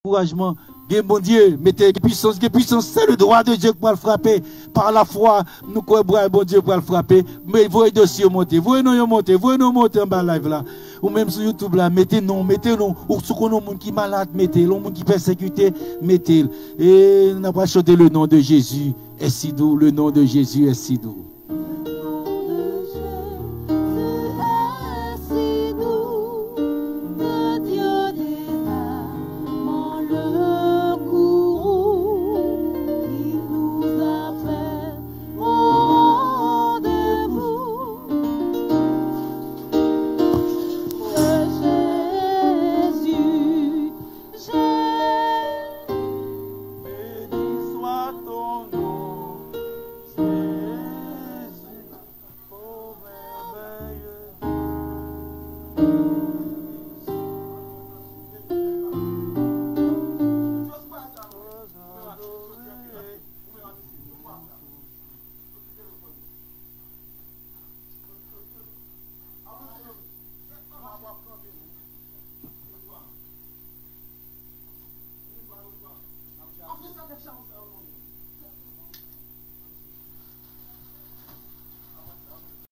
encouragement. Bon Dieu, mettez puissance, c'est le droit de Dieu pour le frapper. Par la foi, nous croyons bon Dieu pour le frapper. Mais voyez dossier monter, voyez nous monter en bas live là. Ou même sur YouTube là, mettez-nous. Ou si vous avez des gens qui sont malades, mettez-le. Les gens qui sont persécutés, mettez-le. Et nous avons chanté le nom de Jésus est si doux, le nom de Jésus est si doux. Chance.